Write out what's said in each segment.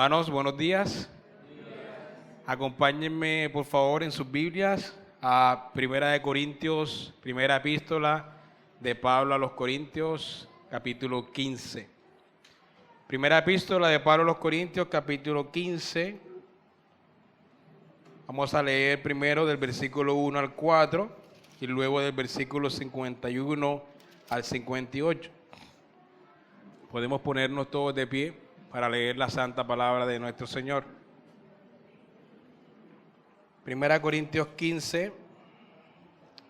Hermanos, buenos días. Acompáñenme, por favor, en sus Biblias a Primera de Corintios, primera epístola de Pablo a los Corintios, capítulo 15. Primera epístola de Pablo a los Corintios, capítulo 15. Vamos a leer primero del versículo 1 al 4 y luego del versículo 51 al 58. Podemos ponernos todos de pie para leer la santa palabra de nuestro Señor. Primera Corintios 15,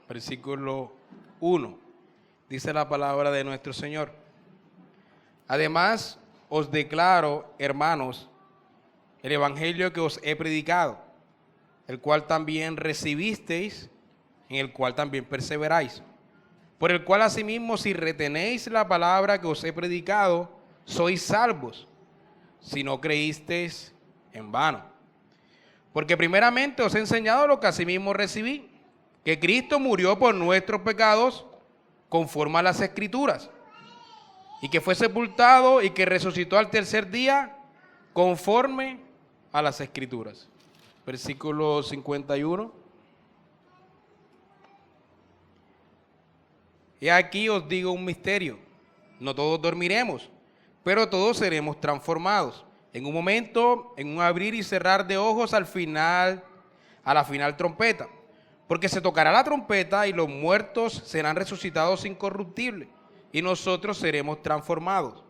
versículo 1. Dice la palabra de nuestro Señor. Además, os declaro, hermanos, el evangelio que os he predicado, el cual también recibisteis, en el cual también perseveráis, por el cual asimismo, si retenéis la palabra que os he predicado, sois salvos, si no creísteis en vano. Porque primeramente os he enseñado lo que asimismo recibí, que Cristo murió por nuestros pecados conforme a las Escrituras, y que fue sepultado y que resucitó al tercer día conforme a las Escrituras. Versículo 51. Y aquí os digo un misterio: no todos dormiremos, pero todos seremos transformados. En un momento, en un abrir y cerrar de ojos, a la final trompeta. Porque se tocará la trompeta y los muertos serán resucitados incorruptibles y nosotros seremos transformados.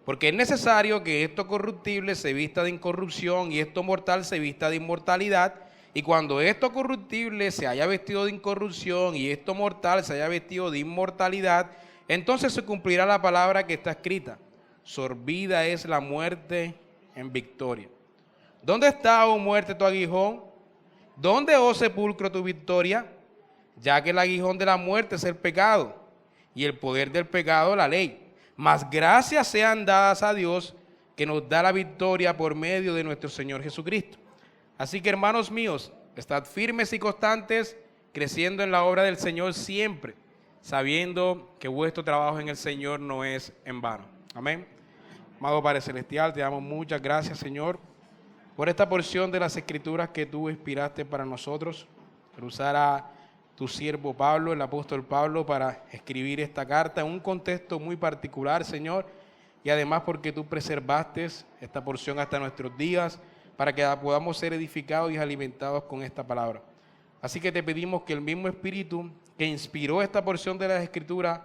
Porque es necesario que esto corruptible se vista de incorrupción y esto mortal se vista de inmortalidad. Y cuando esto corruptible se haya vestido de incorrupción y esto mortal se haya vestido de inmortalidad, entonces se cumplirá la palabra que está escrita: sorbida es la muerte en victoria. ¿Dónde está, oh muerte, tu aguijón? ¿Dónde, oh sepulcro, tu victoria? Ya que el aguijón de la muerte es el pecado, y el poder del pecado la ley. Mas gracias sean dadas a Dios, que nos da la victoria por medio de nuestro Señor Jesucristo. Así que, hermanos míos, estad firmes y constantes, creciendo en la obra del Señor siempre, sabiendo que vuestro trabajo en el Señor no es en vano. Amén. Amado Padre Celestial, te damos muchas gracias, Señor, por esta porción de las Escrituras que tú inspiraste para nosotros, por usar a tu siervo Pablo, el apóstol Pablo, para escribir esta carta en un contexto muy particular, Señor, y además porque tú preservaste esta porción hasta nuestros días, para que podamos ser edificados y alimentados con esta palabra. Así que te pedimos que el mismo Espíritu que inspiró esta porción de las Escrituras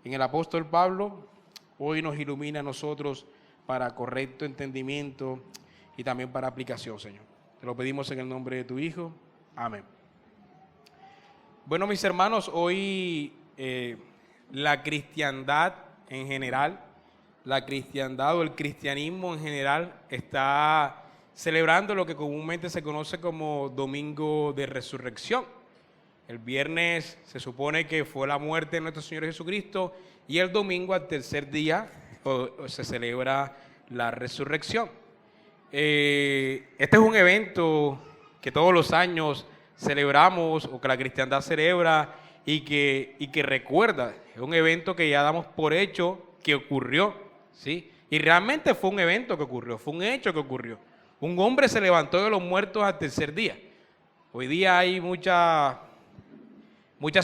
en el apóstol Pablo, hoy nos ilumine a nosotros para correcto entendimiento y también para aplicación, Señor. Te lo pedimos en el nombre de tu Hijo. Amén. Bueno, mis hermanos, hoy la cristiandad en general, la cristiandad o el cristianismo en general está celebrando lo que comúnmente se conoce como Domingo de Resurrección. El viernes se supone que fue la muerte de nuestro Señor Jesucristo y el domingo, al tercer día, se celebra la resurrección. Este es un evento que todos los años celebramos o que la cristiandad celebra y que recuerda. Es un evento que ya damos por hecho que ocurrió, ¿sí? Y realmente fue un evento que ocurrió, fue un hecho que ocurrió. Un hombre se levantó de los muertos al tercer día. Hoy día hay muchas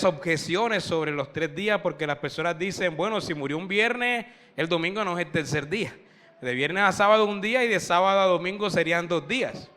objeciones sobre los 3 días porque las personas dicen, bueno, si murió un viernes, el domingo no es el tercer día. De viernes a sábado un día y de sábado a domingo serían 2 días.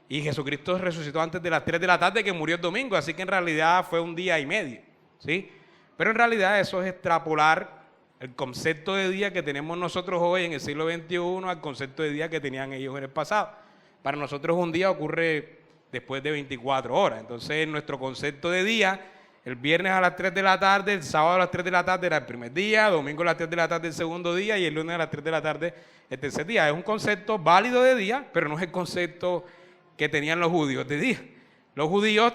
Y Jesucristo resucitó antes de las 3 de la tarde que murió el domingo, así que en realidad fue un día y medio, ¿sí? Pero en realidad eso es extrapolar el concepto de día que tenemos nosotros hoy en el siglo XXI al concepto de día que tenían ellos en el pasado. Para nosotros un día ocurre después de 24 horas. Entonces, nuestro concepto de día, el viernes a las 3 de la tarde, el sábado a las 3 de la tarde era el primer día, domingo a las 3 de la tarde el segundo día y el lunes a las 3 de la tarde el tercer día. Es un concepto válido de día, pero no es el concepto que tenían los judíos de día. Los judíos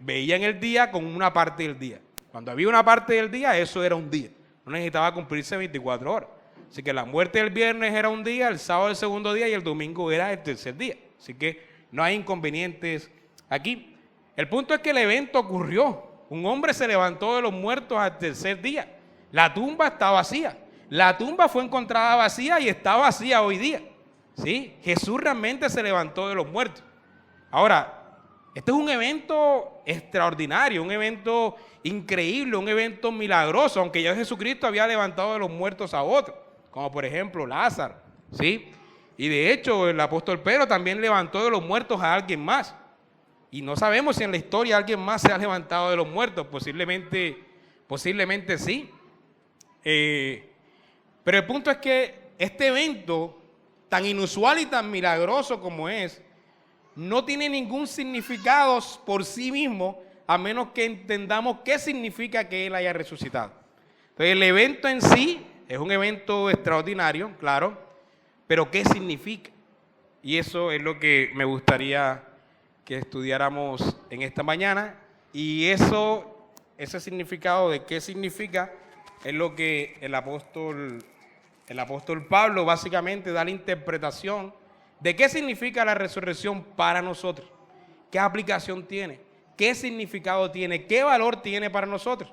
veían el día como una parte del día. Cuando había una parte del día, eso era un día. No necesitaba cumplirse 24 horas. Así que la muerte del viernes era un día, el sábado el segundo día y el domingo era el tercer día. Así que no hay inconvenientes aquí. El punto es que el evento ocurrió. Un hombre se levantó de los muertos al tercer día. La tumba está vacía. La tumba fue encontrada vacía y está vacía hoy día. ¿Sí? Jesús realmente se levantó de los muertos. Ahora, este es un evento extraordinario, un evento increíble, un evento milagroso, aunque ya Jesucristo había levantado de los muertos a otros, como por ejemplo Lázaro, ¿sí? Y de hecho el apóstol Pedro también levantó de los muertos a alguien más. Y no sabemos si en la historia alguien más se ha levantado de los muertos, posiblemente sí. Pero el punto es que este evento, tan inusual y tan milagroso como es, no tiene ningún significado por sí mismo, a menos que entendamos qué significa que Él haya resucitado. Entonces, el evento en sí es un evento extraordinario, claro, pero ¿qué significa? Y eso es lo que me gustaría que estudiáramos en esta mañana. Y ese significado de qué significa es lo que el apóstol Pablo básicamente da la interpretación de qué significa la resurrección para nosotros, qué aplicación tiene, qué significado tiene, qué valor tiene para nosotros.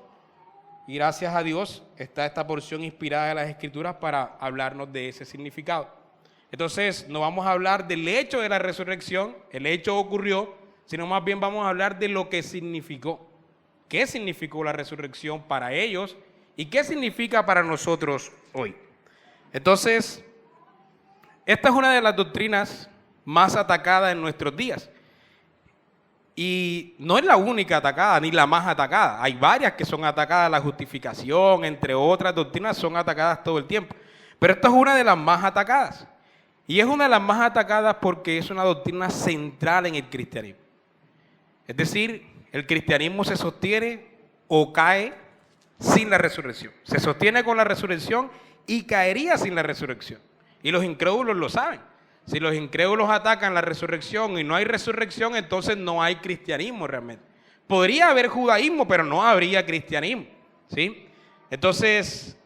Y gracias a Dios está esta porción inspirada de las Escrituras para hablarnos de ese significado. Entonces no vamos a hablar del hecho de la resurrección, el hecho ocurrió, sino más bien vamos a hablar de lo que significó. ¿Qué significó la resurrección para ellos y qué significa para nosotros hoy? Entonces, esta es una de las doctrinas más atacadas en nuestros días. Y no es la única atacada, ni la más atacada. Hay varias que son atacadas, la justificación, entre otras doctrinas, son atacadas todo el tiempo. Pero esta es una de las más atacadas. Y es una de las más atacadas porque es una doctrina central en el cristianismo. Es decir, el cristianismo se sostiene o cae sin la resurrección. Se sostiene con la resurrección y caería sin la resurrección. Y los incrédulos lo saben. Si los incrédulos atacan la resurrección y no hay resurrección, entonces no hay cristianismo realmente. Podría haber judaísmo, pero no habría cristianismo, ¿sí? Entonces,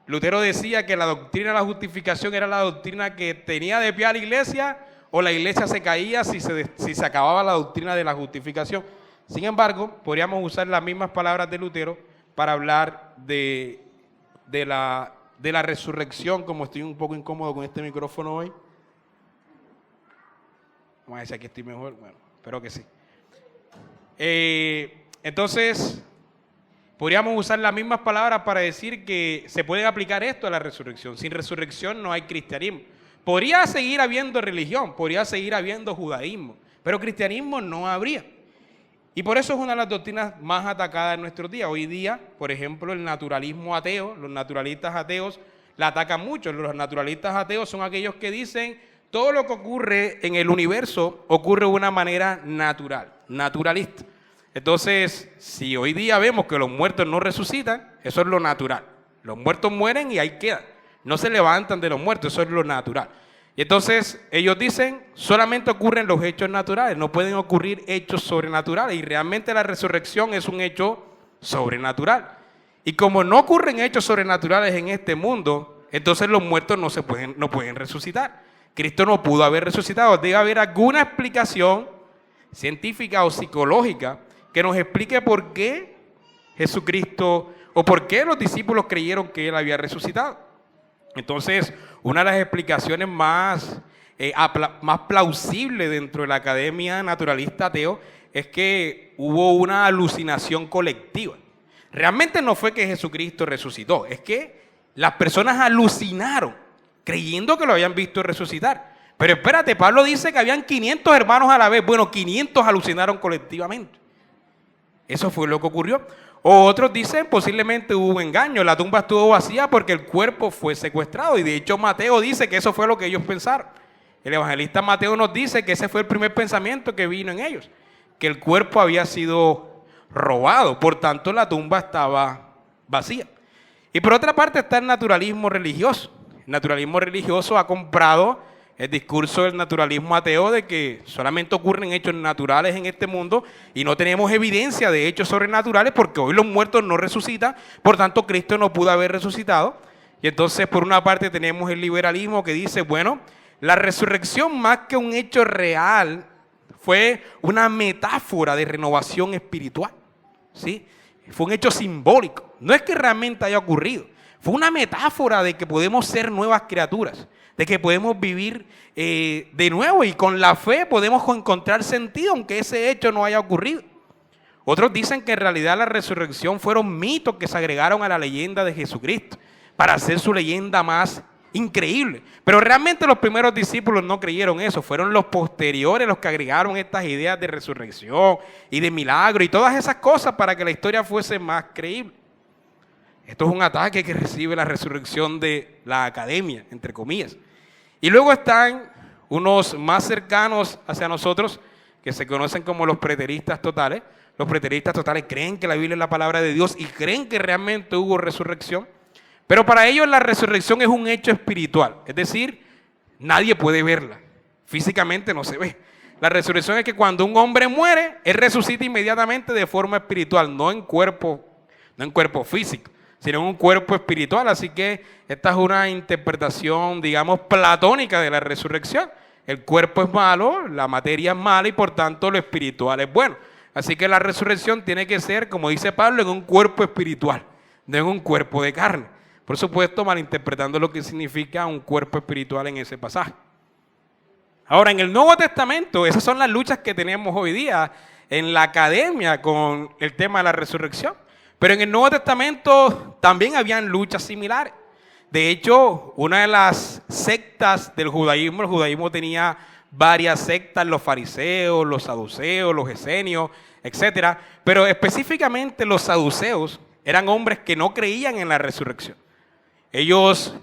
Lutero decía que la doctrina de la justificación era la doctrina que tenía de pie a la iglesia, o la iglesia se caía si se acababa la doctrina de la justificación. Sin embargo, podríamos usar las mismas palabras de Lutero para hablar de la resurrección, como estoy un poco incómodo con este micrófono hoy. Vamos a ver si aquí estoy mejor. Bueno, espero que sí. Entonces, podríamos usar las mismas palabras para decir que se puede aplicar esto a la resurrección. Sin resurrección no hay cristianismo. Podría seguir habiendo religión, podría seguir habiendo judaísmo, pero cristianismo no habría. Y por eso es una de las doctrinas más atacadas en nuestros días. Hoy día, por ejemplo, el naturalismo ateo, los naturalistas ateos la atacan mucho. Los naturalistas ateos son aquellos que dicen todo lo que ocurre en el universo ocurre de una manera natural, naturalista. Entonces, si hoy día vemos que los muertos no resucitan, eso es lo natural. Los muertos mueren y ahí quedan. No se levantan de los muertos, eso es lo natural. Y entonces ellos dicen, solamente ocurren los hechos naturales, no pueden ocurrir hechos sobrenaturales. Y realmente la resurrección es un hecho sobrenatural. Y como no ocurren hechos sobrenaturales en este mundo, entonces los muertos no pueden resucitar. Cristo no pudo haber resucitado. Debe haber alguna explicación científica o psicológica que nos explique por qué Jesucristo o por qué los discípulos creyeron que Él había resucitado. Entonces, una de las explicaciones más plausibles dentro de la academia naturalista ateo es que hubo una alucinación colectiva. Realmente no fue que Jesucristo resucitó, es que las personas alucinaron creyendo que lo habían visto resucitar. Pero espérate, Pablo dice que habían 500 hermanos a la vez. Bueno, 500 alucinaron colectivamente. Eso fue lo que ocurrió. O otros dicen posiblemente hubo un engaño, la tumba estuvo vacía porque el cuerpo fue secuestrado. Y de hecho Mateo dice que eso fue lo que ellos pensaron. El evangelista Mateo nos dice que ese fue el primer pensamiento que vino en ellos, que el cuerpo había sido robado, por tanto la tumba estaba vacía. Y por otra parte está el naturalismo religioso. El naturalismo religioso ha comprado el discurso del naturalismo ateo de que solamente ocurren hechos naturales en este mundo y no tenemos evidencia de hechos sobrenaturales porque hoy los muertos no resucitan, por tanto Cristo no pudo haber resucitado. Y entonces por una parte tenemos el liberalismo que dice, bueno, la resurrección más que un hecho real fue una metáfora de renovación espiritual, ¿sí? Fue un hecho simbólico, no es que realmente haya ocurrido. Fue una metáfora de que podemos ser nuevas criaturas, de que podemos vivir de nuevo y con la fe podemos encontrar sentido aunque ese hecho no haya ocurrido. Otros dicen que en realidad la resurrección fueron mitos que se agregaron a la leyenda de Jesucristo para hacer su leyenda más increíble. Pero realmente los primeros discípulos no creyeron eso, fueron los posteriores los que agregaron estas ideas de resurrección y de milagro y todas esas cosas para que la historia fuese más creíble. Esto es un ataque que recibe la resurrección de la academia, entre comillas. Y luego están unos más cercanos hacia nosotros, que se conocen como los preteristas totales. Los preteristas totales creen que la Biblia es la palabra de Dios y creen que realmente hubo resurrección. Pero para ellos la resurrección es un hecho espiritual. Es decir, nadie puede verla. Físicamente no se ve. La resurrección es que cuando un hombre muere, él resucita inmediatamente de forma espiritual, no en cuerpo físico, sino en un cuerpo espiritual. Así que esta es una interpretación, digamos, platónica de la resurrección. El cuerpo es malo, la materia es mala y por tanto lo espiritual es bueno. Así que la resurrección tiene que ser, como dice Pablo, en un cuerpo espiritual, no en un cuerpo de carne. Por supuesto, malinterpretando lo que significa un cuerpo espiritual en ese pasaje. Ahora, en el Nuevo Testamento, esas son las luchas que tenemos hoy día en la academia con el tema de la resurrección. Pero en el Nuevo Testamento también habían luchas similares. De hecho, una de las sectas del judaísmo, el judaísmo tenía varias sectas, los fariseos, los saduceos, los esenios, etc. Pero específicamente los saduceos eran hombres que no creían en la resurrección. Ellos,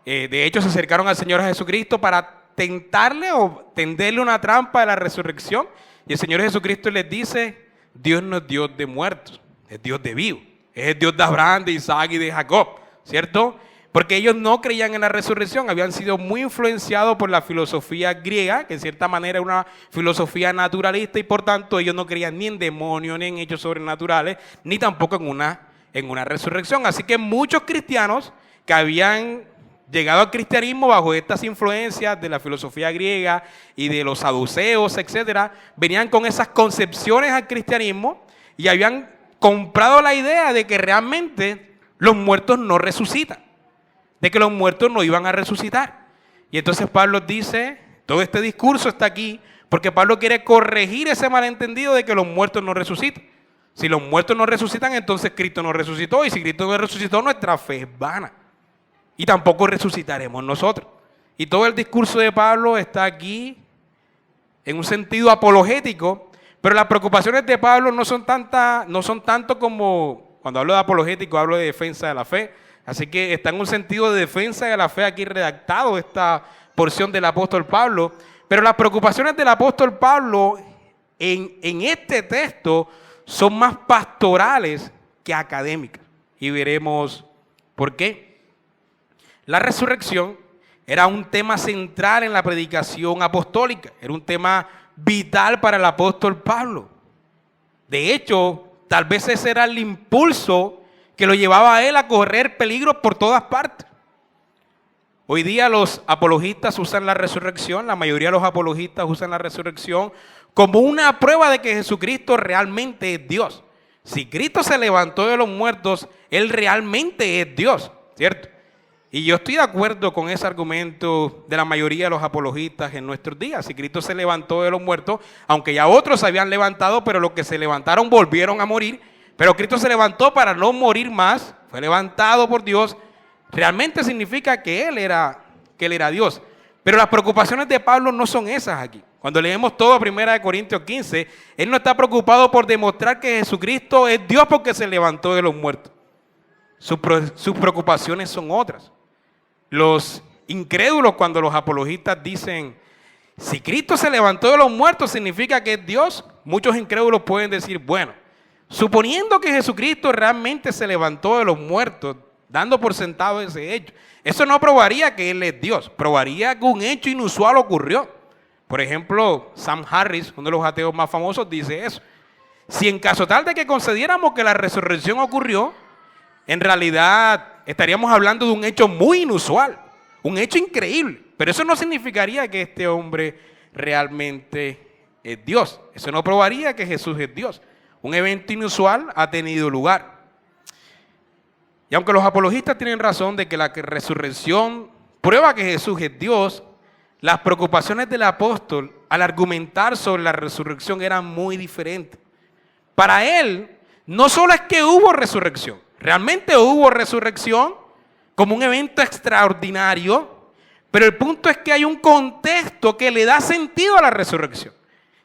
de hecho, se acercaron al Señor Jesucristo para tentarle o tenderle una trampa de la resurrección. Y el Señor Jesucristo les dice, Dios no es Dios de muertos, es Dios de vivos. Es el Dios de Abraham, de Isaac y de Jacob, ¿cierto? Porque ellos no creían en la resurrección, habían sido muy influenciados por la filosofía griega, que en cierta manera era una filosofía naturalista y por tanto ellos no creían ni en demonios, ni en hechos sobrenaturales, ni tampoco en una resurrección. Así que muchos cristianos que habían llegado al cristianismo bajo estas influencias de la filosofía griega y de los saduceos, etcétera, venían con esas concepciones al cristianismo y habían comprado la idea de que realmente los muertos no resucitan, de que los muertos no iban a resucitar. Y entonces Pablo dice, todo este discurso está aquí porque Pablo quiere corregir ese malentendido de que los muertos no resucitan. Si los muertos no resucitan, entonces Cristo no resucitó, y si Cristo no resucitó, nuestra fe es vana. Y tampoco resucitaremos nosotros. Y todo el discurso de Pablo está aquí en un sentido apologético, pero las preocupaciones de Pablo no son tanto como, cuando hablo de apologético, hablo de defensa de la fe. Así que está en un sentido de defensa de la fe aquí redactado esta porción del apóstol Pablo. Pero las preocupaciones del apóstol Pablo en este texto son más pastorales que académicas. Y veremos por qué. La resurrección era un tema central en la predicación apostólica. Era un tema vital para el apóstol Pablo. De hecho, tal vez ese era el impulso que lo llevaba a él a correr peligros por todas partes. Hoy día los apologistas usan la resurrección, la mayoría de los apologistas usan la resurrección como una prueba de que Jesucristo realmente es Dios. Si Cristo se levantó de los muertos, Él realmente es Dios, ¿cierto? Y yo estoy de acuerdo con ese argumento de la mayoría de los apologistas en nuestros días. Si Cristo se levantó de los muertos, aunque ya otros se habían levantado, pero los que se levantaron volvieron a morir. Pero Cristo se levantó para no morir más, fue levantado por Dios. Realmente significa que Él era Dios. Pero las preocupaciones de Pablo no son esas aquí. Cuando leemos todo 1 Corintios 15, él no está preocupado por demostrar que Jesucristo es Dios porque se levantó de los muertos. Sus preocupaciones son otras. Los incrédulos, cuando los apologistas dicen, si Cristo se levantó de los muertos, significa que es Dios. Muchos incrédulos pueden decir, bueno, suponiendo que Jesucristo realmente se levantó de los muertos, dando por sentado ese hecho, eso no probaría que Él es Dios, probaría que un hecho inusual ocurrió. Por ejemplo, Sam Harris, uno de los ateos más famosos, dice eso. Si en caso tal de que concediéramos que la resurrección ocurrió, en realidad estaríamos hablando de un hecho muy inusual, un hecho increíble, pero eso no significaría que este hombre realmente es Dios. Eso no probaría que Jesús es Dios. Un evento inusual ha tenido lugar. Y aunque los apologistas tienen razón de que la resurrección prueba que Jesús es Dios, las preocupaciones del apóstol al argumentar sobre la resurrección eran muy diferentes. Para él, no solo es que hubo resurrección, realmente hubo resurrección como un evento extraordinario, pero el punto es que hay un contexto que le da sentido a la resurrección.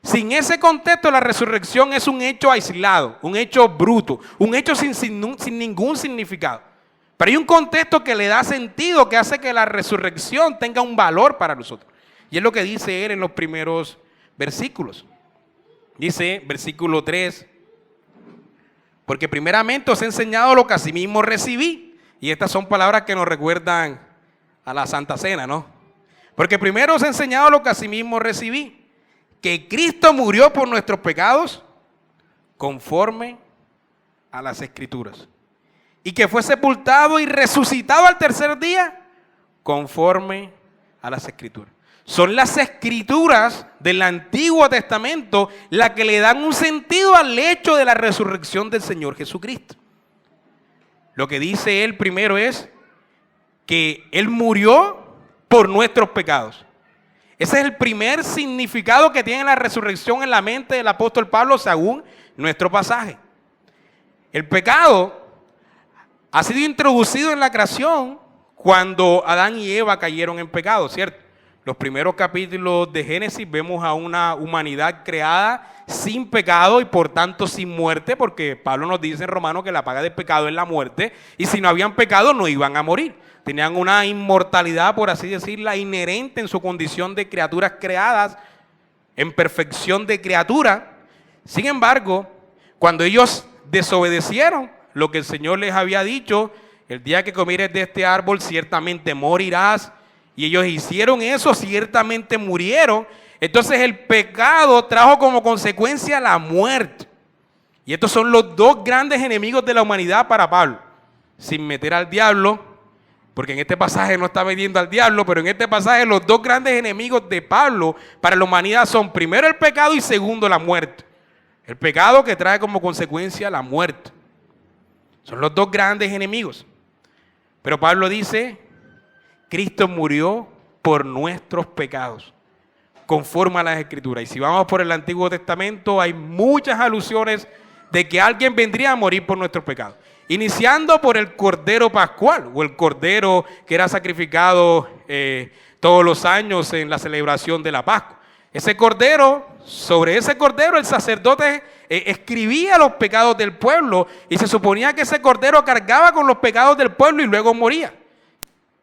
Sin ese contexto, la resurrección es un hecho aislado, un hecho bruto, un hecho sin ningún significado. Pero hay un contexto que le da sentido, que hace que la resurrección tenga un valor para nosotros. Y es lo que dice él en los primeros versículos. Dice, versículo 3, porque primeramente os he enseñado lo que asimismo recibí. Y estas son palabras que nos recuerdan a la Santa Cena, ¿no? Porque primero os he enseñado lo que asimismo recibí, que Cristo murió por nuestros pecados conforme a las Escrituras, y que fue sepultado y resucitado al tercer día conforme a las Escrituras. Son las Escrituras del Antiguo Testamento las que le dan un sentido al hecho de la resurrección del Señor Jesucristo. Lo que dice él primero es que Él murió por nuestros pecados. Ese es el primer significado que tiene la resurrección en la mente del apóstol Pablo según nuestro pasaje. El pecado ha sido introducido en la creación cuando Adán y Eva cayeron en pecado, ¿cierto? Los primeros capítulos de Génesis vemos a una humanidad creada sin pecado y por tanto sin muerte, porque Pablo nos dice en Romanos que la paga del pecado es la muerte, y si no habían pecado no iban a morir. Tenían una inmortalidad, por así decirla, inherente en su condición de criaturas creadas, en perfección de criatura. Sin embargo, cuando ellos desobedecieron lo que el Señor les había dicho, el día que comieres de este árbol ciertamente morirás, y ellos hicieron eso, ciertamente murieron. Entonces el pecado trajo como consecuencia la muerte. Y estos son los dos grandes enemigos de la humanidad para Pablo. Sin meter al diablo, porque en este pasaje no está metiendo al diablo, pero en este pasaje los dos grandes enemigos de Pablo para la humanidad son primero el pecado y segundo la muerte. El pecado que trae como consecuencia la muerte. Son los dos grandes enemigos. Pero Pablo dice, Cristo murió por nuestros pecados, conforme a las Escrituras. Y si vamos por el Antiguo Testamento, hay muchas alusiones de que alguien vendría a morir por nuestros pecados. Iniciando por el Cordero Pascual, o el Cordero que era sacrificado todos los años en la celebración de la Pascua. Ese Cordero, sobre ese Cordero el sacerdote escribía los pecados del pueblo, y se suponía que ese Cordero cargaba con los pecados del pueblo y luego moría.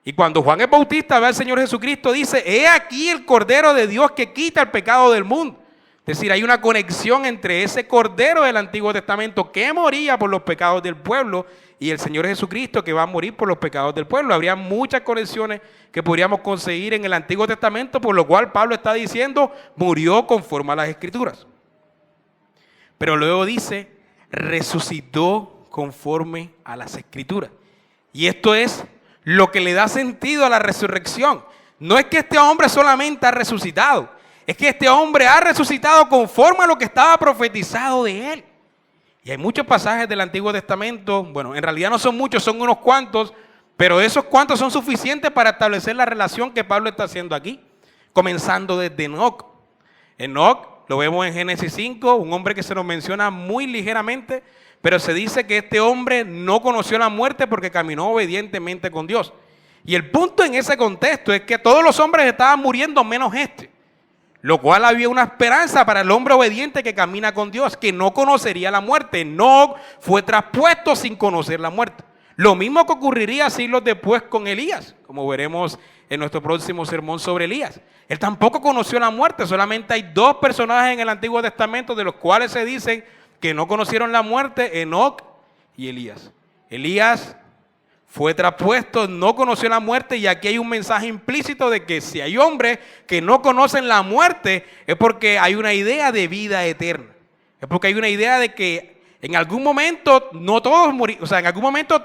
Y cuando Juan el Bautista ve al Señor Jesucristo, dice, he aquí el Cordero de Dios que quita el pecado del mundo. Es decir, hay una conexión entre ese Cordero del Antiguo Testamento que moría por los pecados del pueblo y el Señor Jesucristo que va a morir por los pecados del pueblo. Habría muchas conexiones que podríamos conseguir en el Antiguo Testamento, por lo cual Pablo está diciendo, murió conforme a las Escrituras. Pero luego dice, resucitó conforme a las Escrituras. Y esto es lo que le da sentido a la resurrección. No es que este hombre solamente ha resucitado, es que este hombre ha resucitado conforme a lo que estaba profetizado de él. Y hay muchos pasajes del Antiguo Testamento, bueno, en realidad no son muchos, son unos cuantos, pero esos cuantos son suficientes para establecer la relación que Pablo está haciendo aquí, comenzando desde Enoc. Enoc lo vemos en Génesis 5, un hombre que se nos menciona muy ligeramente, pero se dice que este hombre no conoció la muerte porque caminó obedientemente con Dios. Y el punto en ese contexto es que todos los hombres estaban muriendo menos este, lo cual había una esperanza para el hombre obediente que camina con Dios, que no conocería la muerte. No fue traspuesto sin conocer la muerte. Lo mismo que ocurriría siglos después con Elías, como veremos en nuestro próximo sermón sobre Elías. Él tampoco conoció la muerte, solamente hay dos personajes en el Antiguo Testamento de los cuales se dicen que no conocieron la muerte, Enoc y Elías. Elías fue traspuesto, no conoció la muerte, y aquí hay un mensaje implícito de que si hay hombres que no conocen la muerte es porque hay una idea de vida eterna. Es porque hay una idea de que en algún momento no todos morimos, o sea, en algún momento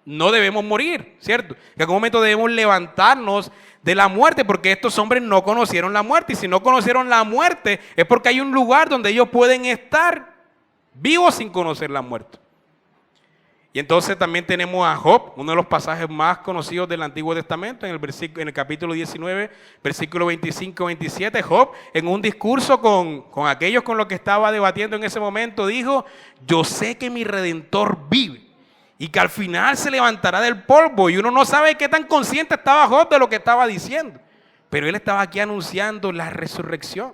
no debemos morir, ¿cierto? En algún momento debemos levantarnos de la muerte, porque estos hombres no conocieron la muerte, y si no conocieron la muerte es porque hay un lugar donde ellos pueden estar vivos sin conocer la muerte. Y entonces también tenemos a Job, uno de los pasajes más conocidos del Antiguo Testamento, en el capítulo 19, versículo 25-27. Job, en un discurso con aquellos con los que estaba debatiendo en ese momento, dijo: yo sé que mi Redentor vive y que al final se levantará del polvo. Y uno no sabe qué tan consciente estaba Job de lo que estaba diciendo, pero él estaba aquí anunciando la resurrección.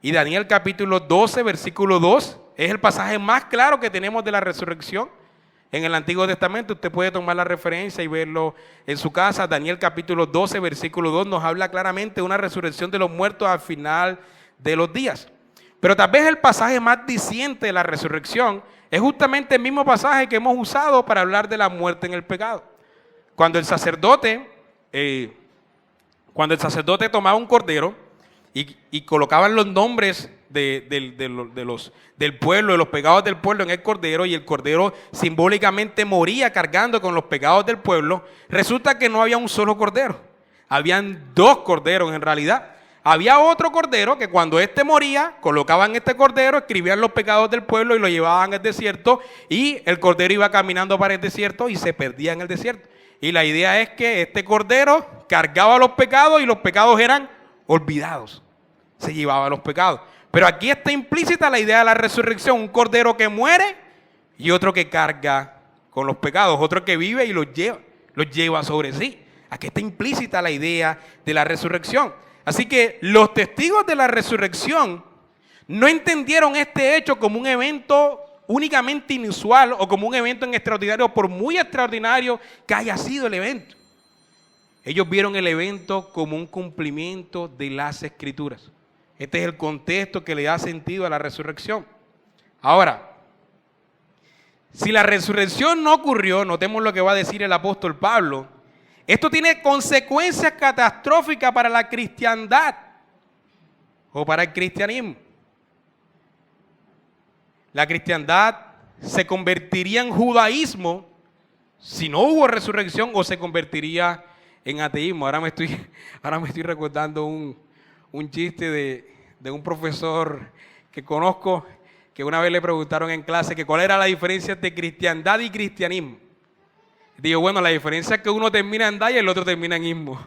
Y Daniel capítulo 12, versículo 2, es el pasaje más claro que tenemos de la resurrección en el Antiguo Testamento. Usted puede tomar la referencia y verlo en su casa. Daniel capítulo 12, versículo 2 nos habla claramente de una resurrección de los muertos al final de los días. Pero tal vez el pasaje más diciente de la resurrección es justamente el mismo pasaje que hemos usado para hablar de la muerte en el pecado. Cuando el sacerdote tomaba un cordero y colocaban los nombres del pueblo, de los pecados del pueblo en el cordero, y el cordero simbólicamente moría cargando con los pecados del pueblo, resulta que no había un solo cordero, habían dos corderos en realidad. Había otro cordero que cuando éste moría, colocaban este cordero, escribían los pecados del pueblo y lo llevaban al desierto, y el cordero iba caminando para el desierto y se perdía en el desierto. Y la idea es que este cordero cargaba los pecados y los pecados eran olvidados, se llevaba los pecados. Pero aquí está implícita la idea de la resurrección: un cordero que muere y otro que carga con los pecados, otro que vive y los lleva sobre sí. Aquí está implícita la idea de la resurrección. Así que los testigos de la resurrección no entendieron este hecho como un evento únicamente inusual o como un evento extraordinario, por muy extraordinario que haya sido el evento. Ellos vieron el evento como un cumplimiento de las Escrituras. Este es el contexto que le da sentido a la resurrección. Ahora, si la resurrección no ocurrió, notemos lo que va a decir el apóstol Pablo, esto tiene consecuencias catastróficas para la cristiandad o para el cristianismo. La cristiandad se convertiría en judaísmo si no hubo resurrección, o se convertiría en ateísmo. Ahora me estoy recordando un chiste de un profesor que conozco, que una vez le preguntaron en clase que cuál era la diferencia entre cristiandad y cristianismo. Digo, bueno, la diferencia es que uno termina en da y el otro termina en ismo.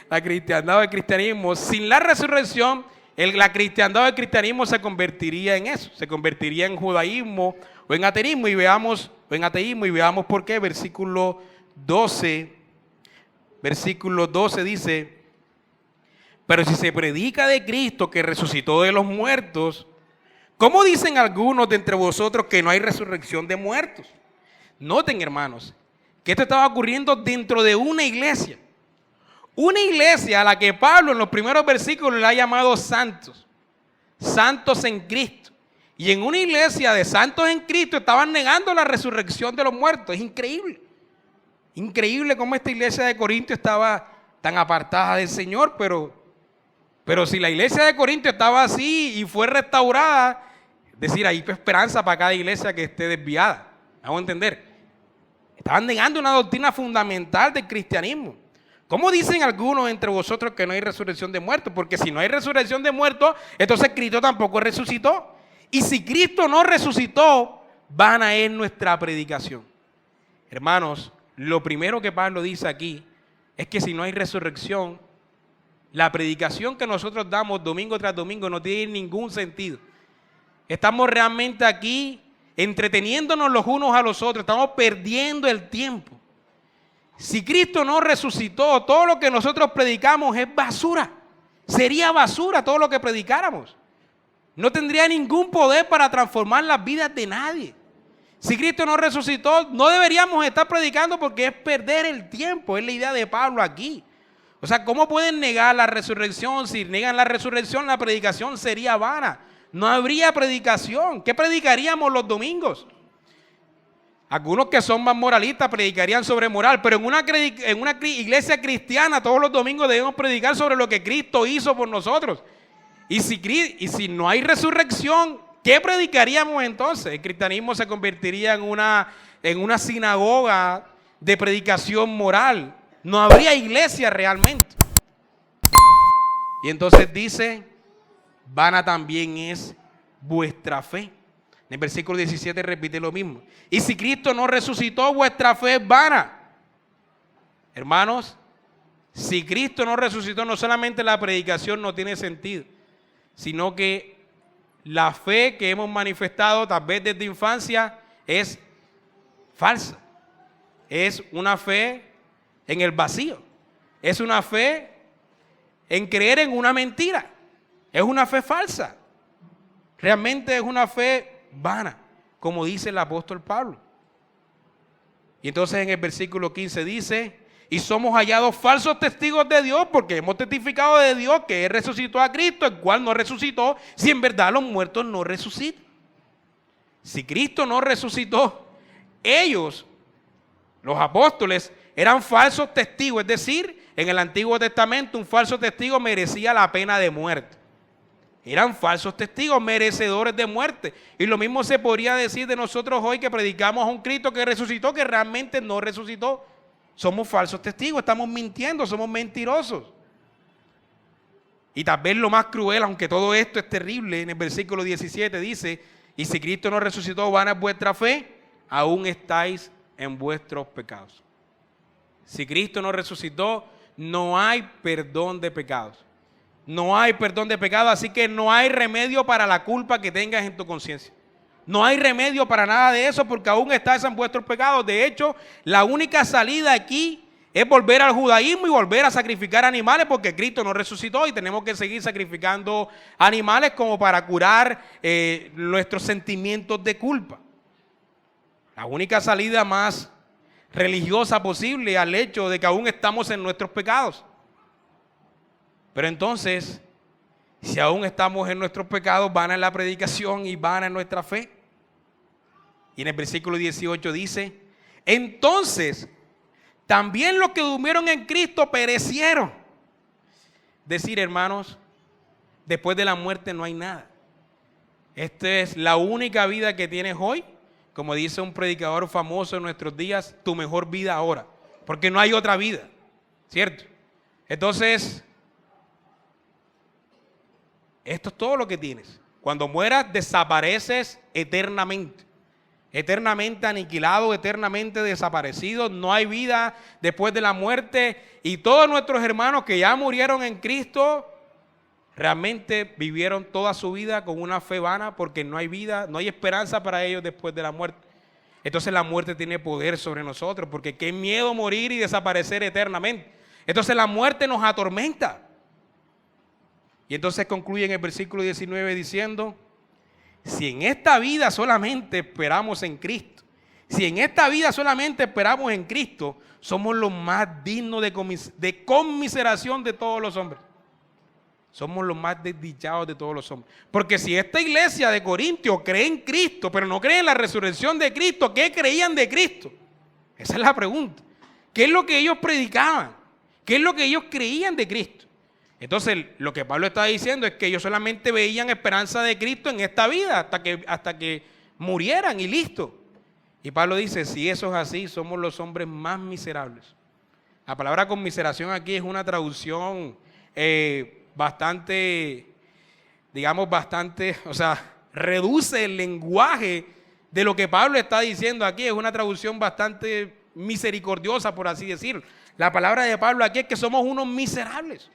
La cristiandad o el cristianismo, sin la resurrección, la cristiandad o el cristianismo se convertiría en eso, se convertiría en judaísmo o en ateísmo, y veamos por qué. Versículo 12 dice: pero si se predica de Cristo que resucitó de los muertos, ¿cómo dicen algunos de entre vosotros que no hay resurrección de muertos? Noten, hermanos, que esto estaba ocurriendo dentro de una iglesia. Una iglesia a la que Pablo en los primeros versículos le ha llamado santos. Santos en Cristo. Y en una iglesia de santos en Cristo estaban negando la resurrección de los muertos. Es increíble. Increíble cómo esta iglesia de Corinto estaba tan apartada del Señor, pero si la iglesia de Corinto estaba así y fue restaurada, es decir, hay esperanza para cada iglesia que esté desviada. Vamos a entender. Estaban negando una doctrina fundamental del cristianismo. ¿Cómo dicen algunos entre vosotros que no hay resurrección de muertos? Porque si no hay resurrección de muertos, entonces Cristo tampoco resucitó. Y si Cristo no resucitó, vana es nuestra predicación. Hermanos, lo primero que Pablo dice aquí es que si no hay resurrección, la predicación que nosotros damos domingo tras domingo no tiene ningún sentido. Estamos realmente aquí entreteniéndonos los unos a los otros, estamos perdiendo el tiempo. Si Cristo no resucitó, todo lo que nosotros predicamos es basura. Sería basura todo lo que predicáramos. No tendría ningún poder para transformar las vidas de nadie. Si Cristo no resucitó, no deberíamos estar predicando porque es perder el tiempo. Es la idea de Pablo aquí. O sea, ¿cómo pueden negar la resurrección? Si niegan la resurrección, la predicación sería vana. No habría predicación. ¿Qué predicaríamos los domingos? Algunos que son más moralistas predicarían sobre moral, pero en una iglesia cristiana todos los domingos debemos predicar sobre lo que Cristo hizo por nosotros. Y si no hay resurrección, ¿qué predicaríamos entonces? El cristianismo se convertiría en una sinagoga de predicación moral. No habría iglesia realmente. Y entonces dice, vana también es vuestra fe. En el versículo 17 repite lo mismo. Y si Cristo no resucitó, vuestra fe es vana. Hermanos, si Cristo no resucitó, no solamente la predicación no tiene sentido, sino que la fe que hemos manifestado tal vez desde infancia es falsa. Es una fe en el vacío. Es una fe en creer en una mentira. Es una fe falsa. Realmente es una fe vana, como dice el apóstol Pablo. Y entonces en el versículo 15 dice: y somos hallados falsos testigos de Dios, porque hemos testificado de Dios que Él resucitó a Cristo, el cual no resucitó, si en verdad los muertos no resucitan. Si Cristo no resucitó, ellos, los apóstoles, eran falsos testigos. Es decir, en el Antiguo Testamento un falso testigo merecía la pena de muerte. Eran falsos testigos, merecedores de muerte. Y lo mismo se podría decir de nosotros hoy, que predicamos a un Cristo que resucitó, que realmente no resucitó. Somos falsos testigos, estamos mintiendo, somos mentirosos. Y tal vez lo más cruel, aunque todo esto es terrible, en el versículo 17 dice: y si Cristo no resucitó, vana es vuestra fe, aún estáis en vuestros pecados. Si Cristo no resucitó, no hay perdón de pecados. No hay perdón de pecados, así que no hay remedio para la culpa que tengas en tu conciencia. No hay remedio para nada de eso, porque aún estás en vuestros pecados. De hecho, la única salida aquí es volver al judaísmo y volver a sacrificar animales, porque Cristo no resucitó y tenemos que seguir sacrificando animales como para curar nuestros sentimientos de culpa. La única salida más religiosa posible al hecho de que aún estamos en nuestros pecados. Pero entonces, si aún estamos en nuestros pecados, vana es la predicación y vana es nuestra fe. Y en el versículo 18 dice: entonces también los que durmieron en Cristo perecieron. Decir, hermanos, después de la muerte no hay nada. Esta es la única vida que tienes hoy. Como dice un predicador famoso en nuestros días: tu mejor vida ahora, porque no hay otra vida, ¿cierto? Entonces, esto es todo lo que tienes. Cuando mueras, desapareces eternamente. Eternamente aniquilado, eternamente desaparecido. No hay vida después de la muerte. Y todos nuestros hermanos que ya murieron en Cristo realmente vivieron toda su vida con una fe vana, porque no hay vida, no hay esperanza para ellos después de la muerte. Entonces la muerte tiene poder sobre nosotros, porque qué miedo morir y desaparecer eternamente. Entonces la muerte nos atormenta. Y entonces concluye en el versículo 19 diciendo: si en esta vida solamente esperamos en Cristo, si en esta vida solamente esperamos en Cristo, somos los más dignos de conmiseración de todos los hombres. Somos los más desdichados de todos los hombres. Porque si esta iglesia de Corintios cree en Cristo, pero no cree en la resurrección de Cristo, ¿qué creían de Cristo? Esa es la pregunta. ¿Qué es lo que ellos predicaban? ¿Qué es lo que ellos creían de Cristo? Entonces, lo que Pablo está diciendo es que ellos solamente veían esperanza de Cristo en esta vida hasta que murieran y listo. Y Pablo dice: si eso es así, somos los hombres más miserables. La palabra conmiseración aquí es una traducción bastante, reduce el lenguaje de lo que Pablo está diciendo aquí. Es una traducción bastante misericordiosa, por así decirlo. La palabra de Pablo aquí es que somos unos miserables.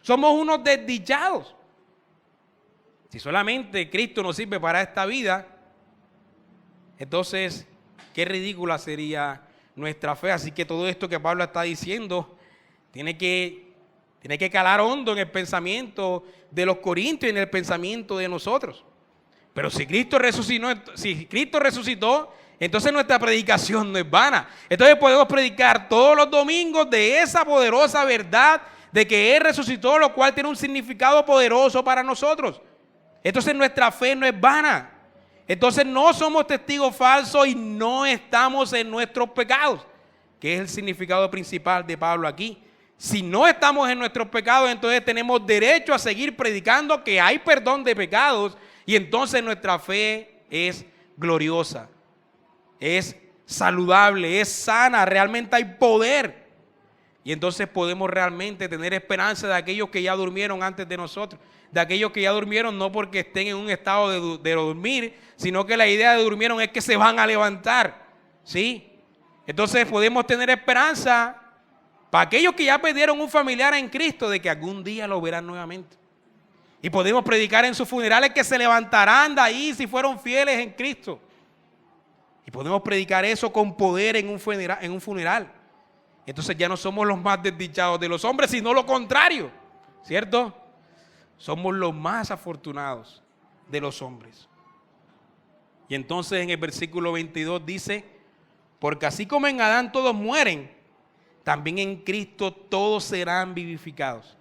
Somos unos desdichados. Si solamente Cristo nos sirve para esta vida, entonces qué ridícula sería nuestra fe. Así que todo esto que Pablo está diciendo tiene que calar hondo en el pensamiento de los corintios y en el pensamiento de nosotros. Pero si Cristo resucitó, entonces nuestra predicación no es vana. Entonces podemos predicar todos los domingos de esa poderosa verdad de que Él resucitó, lo cual tiene un significado poderoso para nosotros. Entonces nuestra fe no es vana. Entonces no somos testigos falsos y no estamos en nuestros pecados, que es el significado principal de Pablo aquí. Si no estamos en nuestros pecados, entonces tenemos derecho a seguir predicando que hay perdón de pecados, y entonces nuestra fe es gloriosa, es saludable, es sana, realmente hay poder. Y entonces podemos realmente tener esperanza de aquellos que ya durmieron antes de nosotros. De aquellos que ya durmieron no porque estén en un estado de dormir, sino que la idea de durmieron es que se van a levantar. ¿Sí? Entonces podemos tener esperanza para aquellos que ya perdieron un familiar en Cristo de que algún día lo verán nuevamente. Y podemos predicar en sus funerales que se levantarán de ahí si fueron fieles en Cristo. Y podemos predicar eso con poder en un funeral. Entonces ya no somos los más desdichados de los hombres, sino lo contrario, ¿cierto? Somos los más afortunados de los hombres. Y entonces en el versículo 22 dice, porque así como en Adán todos mueren, también en Cristo todos serán vivificados.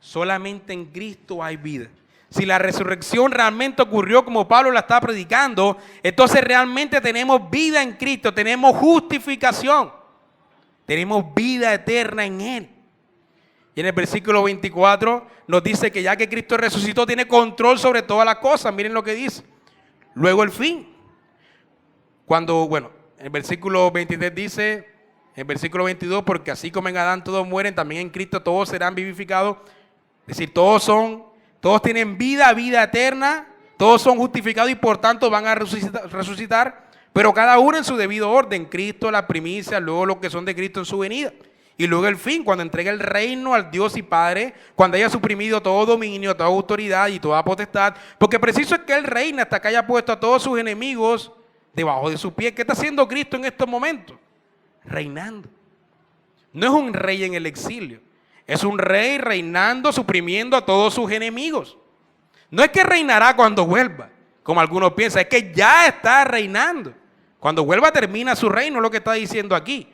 Solamente en Cristo hay vida. Si la resurrección realmente ocurrió como Pablo la está predicando, entonces realmente tenemos vida en Cristo, tenemos justificación, tenemos vida eterna en Él. Y en el versículo 24 nos dice que ya que Cristo resucitó, tiene control sobre todas las cosas. Miren lo que dice. Luego el fin. En el versículo 23 dice, en el versículo 22, porque así como en Adán todos mueren, también en Cristo todos serán vivificados. Es decir, todos tienen vida eterna, todos son justificados y por tanto van a resucitar, pero cada uno en su debido orden. Cristo la primicia, luego los que son de Cristo en su venida. Y luego el fin, cuando entregue el reino al Dios y Padre, cuando haya suprimido todo dominio, toda autoridad y toda potestad, porque preciso es que Él reina hasta que haya puesto a todos sus enemigos debajo de sus pies. ¿Qué está haciendo Cristo en estos momentos? Reinando. No es un rey en el exilio. Es un rey reinando, suprimiendo a todos sus enemigos. No es que reinará cuando vuelva, como algunos piensan, es que ya está reinando. Cuando vuelva termina su reino, es lo que está diciendo aquí.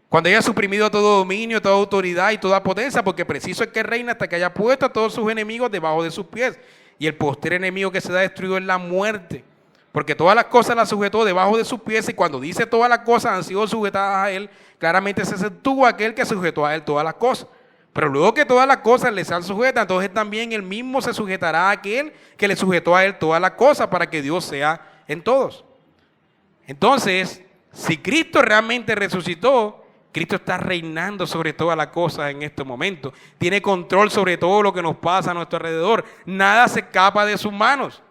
Cuando haya suprimido todo dominio, toda autoridad y toda potencia, porque preciso es que reina hasta que haya puesto a todos sus enemigos debajo de sus pies. Y el postrer enemigo que será destruido es la muerte. Porque todas las cosas las sujetó debajo de sus pies, y cuando dice todas las cosas han sido sujetadas a Él, claramente se sostuvo aquel que sujetó a Él todas las cosas. Pero luego que todas las cosas le sean sujetas, entonces también Él mismo se sujetará a aquel que le sujetó a Él todas las cosas, para que Dios sea en todos. Entonces, si Cristo realmente resucitó, Cristo está reinando sobre todas las cosas en este momento. Tiene control sobre todo lo que nos pasa a nuestro alrededor. Nada se escapa de sus manos.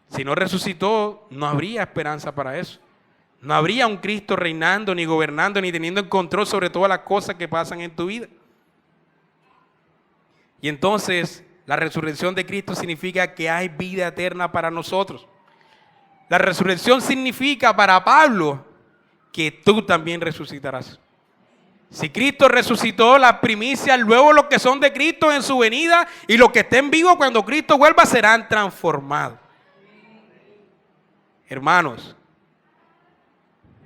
Si no resucitó, no habría esperanza para eso. No habría un Cristo reinando, ni gobernando, ni teniendo el control sobre todas las cosas que pasan en tu vida. Y entonces, la resurrección de Cristo significa que hay vida eterna para nosotros. La resurrección significa para Pablo que tú también resucitarás. Si Cristo resucitó, las primicias, luego los que son de Cristo en su venida y los que estén vivos cuando Cristo vuelva serán transformados. Hermanos,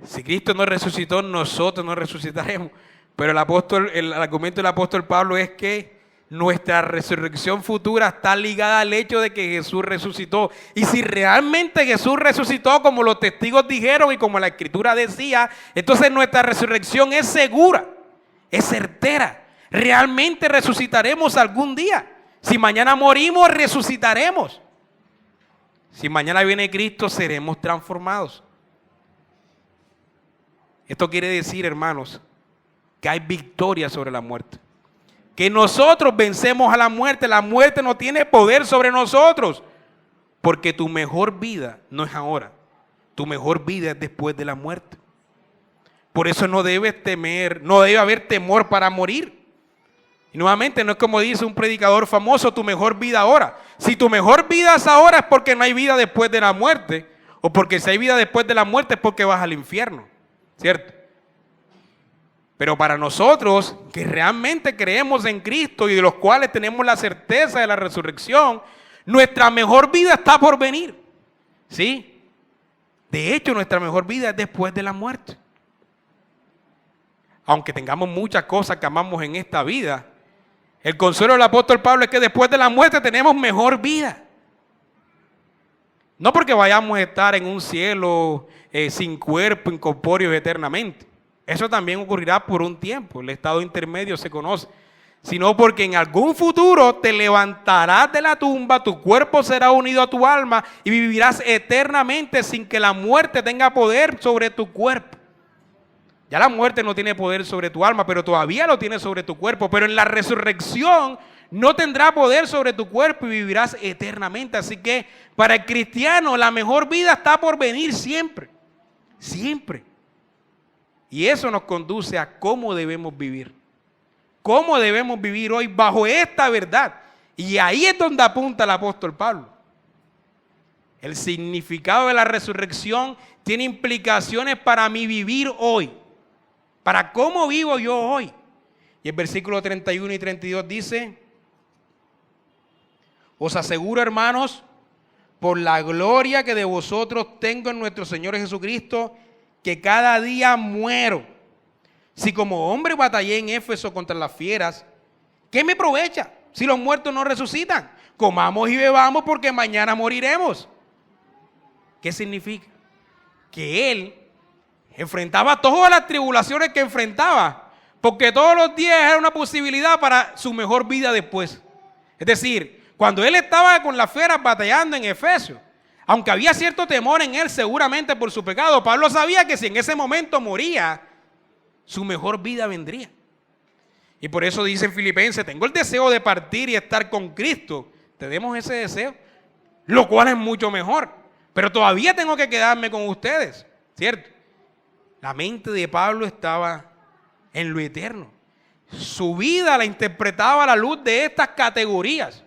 si Cristo no resucitó, nosotros no resucitaremos. Pero el argumento del apóstol Pablo es que nuestra resurrección futura está ligada al hecho de que Jesús resucitó. Y si realmente Jesús resucitó como los testigos dijeron y como la Escritura decía, entonces nuestra resurrección es segura, es certera. Realmente resucitaremos algún día. Si mañana morimos, resucitaremos. Si mañana viene Cristo, seremos transformados. Esto quiere decir, hermanos, que hay victoria sobre la muerte. Que nosotros vencemos a la muerte. La muerte no tiene poder sobre nosotros. Porque tu mejor vida no es ahora. Tu mejor vida es después de la muerte. Por eso no debes temer, no debe haber temor para morir. Y nuevamente no es como dice un predicador famoso, tu mejor vida ahora. Si tu mejor vida es ahora es porque no hay vida después de la muerte. O porque si hay vida después de la muerte es porque vas al infierno. ¿Cierto? Pero para nosotros que realmente creemos en Cristo y de los cuales tenemos la certeza de la resurrección, nuestra mejor vida está por venir. ¿Sí? De hecho, nuestra mejor vida es después de la muerte. Aunque tengamos muchas cosas que amamos en esta vida, el consuelo del apóstol Pablo es que después de la muerte tenemos mejor vida. No porque vayamos a estar en un cielo sin cuerpo, incorpóreos eternamente. Eso también ocurrirá por un tiempo, el estado intermedio se conoce. Sino porque en algún futuro te levantarás de la tumba, tu cuerpo será unido a tu alma y vivirás eternamente sin que la muerte tenga poder sobre tu cuerpo. Ya la muerte no tiene poder sobre tu alma, pero todavía lo tiene sobre tu cuerpo. Pero en la resurrección no tendrá poder sobre tu cuerpo y vivirás eternamente. Así que para el cristiano la mejor vida está por venir siempre. Siempre. Y eso nos conduce a cómo debemos vivir. Cómo debemos vivir hoy bajo esta verdad. Y ahí es donde apunta el apóstol Pablo. El significado de la resurrección tiene implicaciones para mi vivir hoy. Para cómo vivo yo hoy. Y el versículo 31 y 32 dice: os aseguro, hermanos, por la gloria que de vosotros tengo en nuestro Señor Jesucristo, que cada día muero. Si como hombre batallé en Éfeso contra las fieras, ¿qué me aprovecha si los muertos no resucitan? Comamos y bebamos porque mañana moriremos. ¿Qué significa? Que él enfrentaba todas las tribulaciones que enfrentaba, porque todos los días era una posibilidad para su mejor vida después. Es decir, cuando él estaba con las fieras batallando en Efesios, aunque había cierto temor en él seguramente por su pecado, Pablo sabía que si en ese momento moría, su mejor vida vendría. Y por eso dice en Filipenses: tengo el deseo de partir y estar con Cristo. Tenemos ese deseo, lo cual es mucho mejor. Pero todavía tengo que quedarme con ustedes, ¿cierto? La mente de Pablo estaba en lo eterno. Su vida la interpretaba a la luz de estas categorías.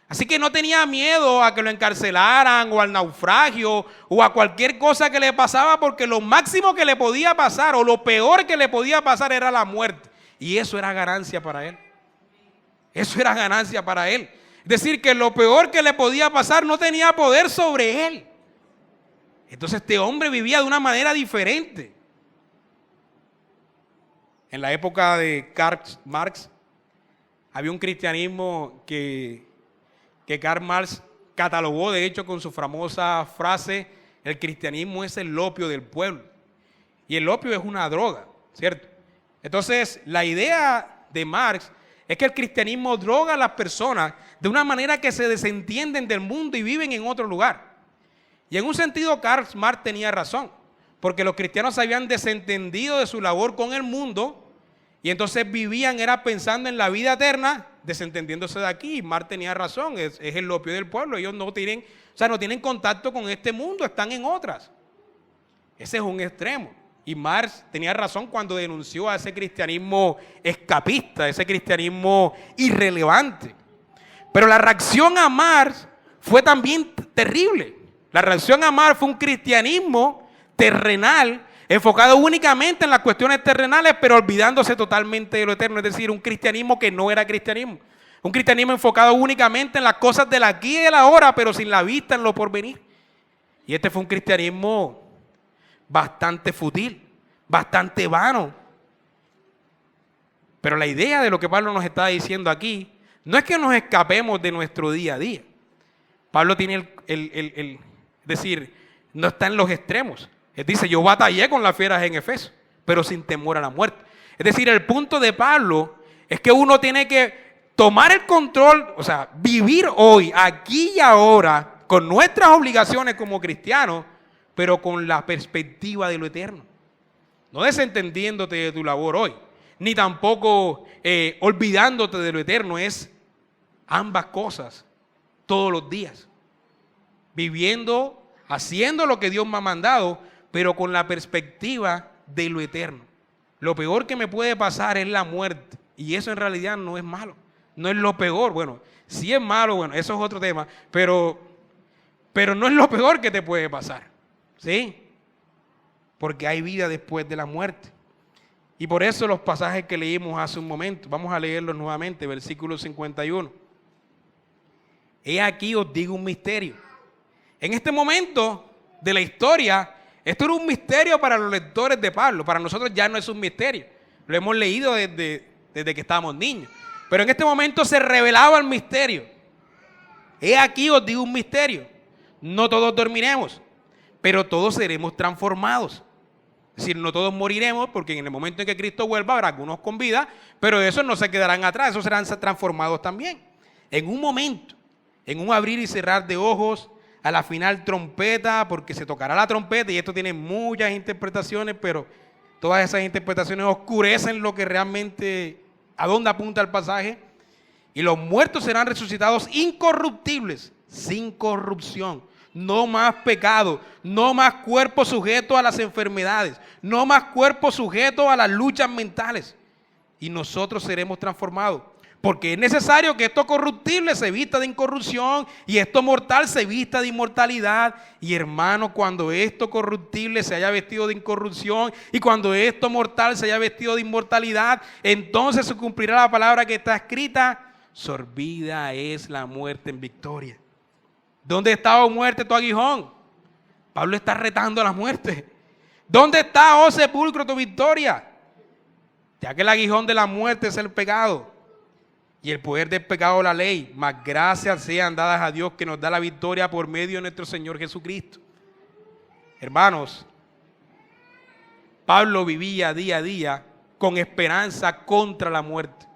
Así que no tenía miedo a que lo encarcelaran o al naufragio o a cualquier cosa que le pasaba, porque lo máximo que le podía pasar o lo peor que le podía pasar era la muerte. Y eso era ganancia para él. Eso era ganancia para él. Es decir, que lo peor que le podía pasar no tenía poder sobre él. Entonces este hombre vivía de una manera diferente. En la época de Karl Marx había un cristianismo que Karl Marx catalogó, de hecho, con su famosa frase: el cristianismo es el opio del pueblo. Y el opio es una droga, ¿cierto? Entonces, la idea de Marx es que el cristianismo droga a las personas de una manera que se desentienden del mundo y viven en otro lugar. Y en un sentido, Karl Marx tenía razón, porque los cristianos se habían desentendido de su labor con el mundo y entonces vivían, era pensando en la vida eterna, desentendiéndose de aquí. Y Marx tenía razón, es el opio del pueblo. Ellos no tienen contacto con este mundo, están en otras. Ese es un extremo. Y Marx tenía razón cuando denunció a ese cristianismo escapista, ese cristianismo irrelevante. Pero la reacción a Marx fue también terrible. La reacción a Marx fue un cristianismo terrenal, enfocado únicamente en las cuestiones terrenales, pero olvidándose totalmente de lo eterno. Es decir, un cristianismo que no era cristianismo. Un cristianismo enfocado únicamente en las cosas del aquí y del ahora, pero sin la vista en lo porvenir. Y este fue un cristianismo bastante fútil, bastante vano. Pero la idea de lo que Pablo nos está diciendo aquí no es que nos escapemos de nuestro día a día. Pablo tiene es decir, no está en los extremos. Él dice: yo batallé con las fieras en Efeso, pero sin temor a la muerte. Es decir, el punto de Pablo es que uno tiene que tomar el control, o sea, vivir hoy, aquí y ahora, con nuestras obligaciones como cristianos, pero con la perspectiva de lo eterno. No desentendiéndote de tu labor hoy, ni tampoco olvidándote de lo eterno. Es ambas cosas todos los días. Viviendo, haciendo lo que Dios me ha mandado, pero con la perspectiva de lo eterno. Lo peor que me puede pasar es la muerte. Y eso en realidad no es malo. No es lo peor. Bueno, si es malo, bueno, eso es otro tema. Pero no es lo peor que te puede pasar. ¿Sí? Porque hay vida después de la muerte. Y por eso los pasajes que leímos hace un momento, vamos a leerlos nuevamente, versículo 51. He aquí os digo un misterio. En este momento de la historia, esto era un misterio para los lectores de Pablo. Para nosotros ya no es un misterio. Lo hemos leído desde que estábamos niños. Pero en este momento se revelaba el misterio. He aquí os digo un misterio. No todos dormiremos, pero todos seremos transformados. Es decir, no todos moriremos, porque en el momento en que Cristo vuelva habrá algunos con vida, pero esos no se quedarán atrás, esos serán transformados también. En un momento, en un abrir y cerrar de ojos, a la final trompeta, porque se tocará la trompeta, y esto tiene muchas interpretaciones, pero Todas esas interpretaciones oscurecen lo que realmente, a dónde apunta el pasaje. Y los muertos serán resucitados incorruptibles, sin corrupción. No más pecado, no más cuerpo sujeto a las enfermedades, no más cuerpo sujeto a las luchas mentales. Y nosotros seremos transformados. Porque es necesario que esto corruptible se vista de incorrupción y esto mortal se vista de inmortalidad. Y hermano, cuando esto corruptible se haya vestido de incorrupción y cuando esto mortal se haya vestido de inmortalidad, entonces se cumplirá la palabra que está escrita: sorbida es la muerte en victoria. ¿Dónde está, oh muerte, tu aguijón? Pablo está retando a la muerte. ¿Dónde está, oh sepulcro, tu victoria? Ya que el aguijón de la muerte es el pecado y el poder del pecado la ley, mas gracias sean dadas a Dios que nos da la victoria por medio de nuestro Señor Jesucristo. Hermanos, Pablo vivía día a día con esperanza contra la muerte.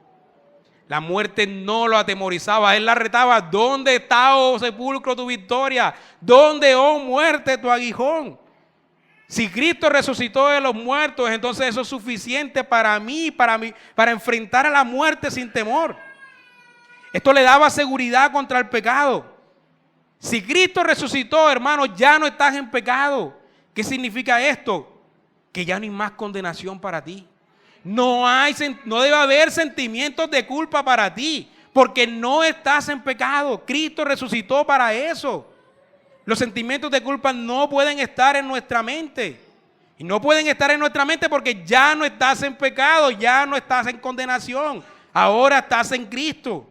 La muerte no lo atemorizaba, él la retaba. ¿Dónde está, oh sepulcro, tu victoria? ¿Dónde, oh muerte, tu aguijón? Si Cristo resucitó de los muertos, entonces eso es suficiente para mí, para enfrentar a la muerte sin temor. Esto le daba seguridad contra el pecado. Si Cristo resucitó, hermano, ya no estás en pecado. ¿Qué significa esto? Que ya no hay más condenación para ti. No debe haber sentimientos de culpa para ti, porque no estás en pecado. Cristo resucitó para eso. Los sentimientos de culpa no pueden estar en nuestra mente. Y no pueden estar en nuestra mente porque ya no estás en pecado, ya no estás en condenación. Ahora estás en Cristo.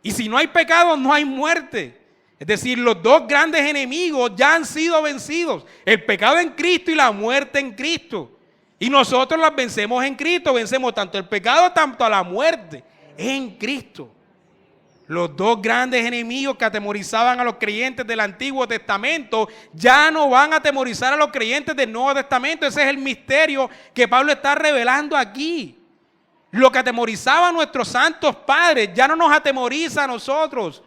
Y si no hay pecado, no hay muerte. Es decir, los dos grandes enemigos ya han sido vencidos. El pecado en Cristo y la muerte en Cristo. Y nosotros las vencemos en Cristo. Vencemos tanto el pecado, tanto a la muerte en Cristo. Los dos grandes enemigos que atemorizaban a los creyentes del Antiguo Testamento ya no van a atemorizar a los creyentes del Nuevo Testamento. Ese es el misterio que Pablo está revelando aquí. Lo que atemorizaba a nuestros santos padres ya no nos atemoriza a nosotros,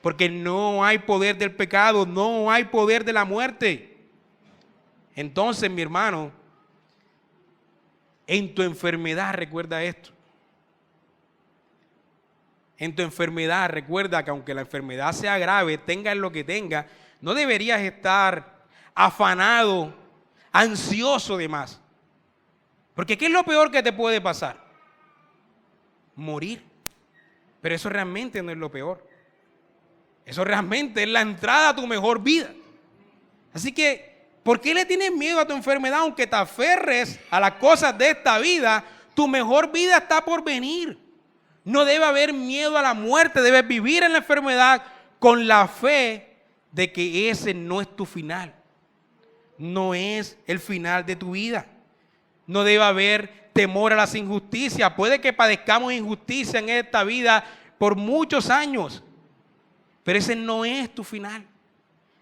porque no hay poder del pecado, no hay poder de la muerte. Entonces, mi hermano, en tu enfermedad recuerda esto. En tu enfermedad recuerda que aunque la enfermedad sea grave, tengas lo que tenga, no deberías estar afanado, ansioso de más. Porque ¿qué es lo peor que te puede pasar? Morir. Pero eso realmente no es lo peor. Eso realmente es la entrada a tu mejor vida. Así que, ¿por qué le tienes miedo a tu enfermedad? Aunque te aferres a las cosas de esta vida, tu mejor vida está por venir. No debe haber miedo a la muerte, debes vivir en la enfermedad con la fe de que ese no es tu final. No es el final de tu vida. No debe haber temor a las injusticias. Puede que padezcamos injusticia en esta vida por muchos años, pero ese no es tu final.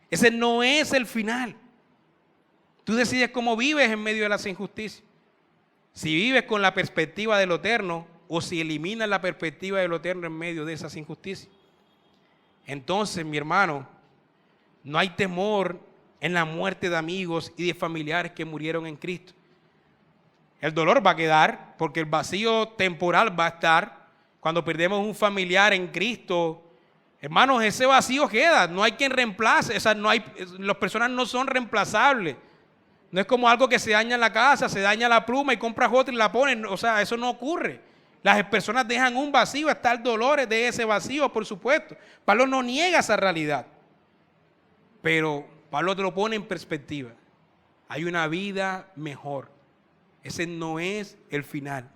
Ese no es el final. Tú decides cómo vives en medio de las injusticias. Si vives con la perspectiva de lo eterno o si eliminas la perspectiva de lo eterno en medio de esas injusticias. Entonces, mi hermano, no hay temor en la muerte de amigos y de familiares que murieron en Cristo. El dolor va a quedar porque el vacío temporal va a estar. Cuando perdemos un familiar en Cristo, hermanos, ese vacío queda. No hay quien reemplace. O sea, las personas no son reemplazables. No es como algo que se daña en la casa, se daña la pluma y compras otra y la ponen. O sea, eso no ocurre. Las personas dejan un vacío, está el dolor de ese vacío, por supuesto. Pablo no niega esa realidad. Pero Pablo te lo pone en perspectiva. Hay una vida mejor. Ese no es el final.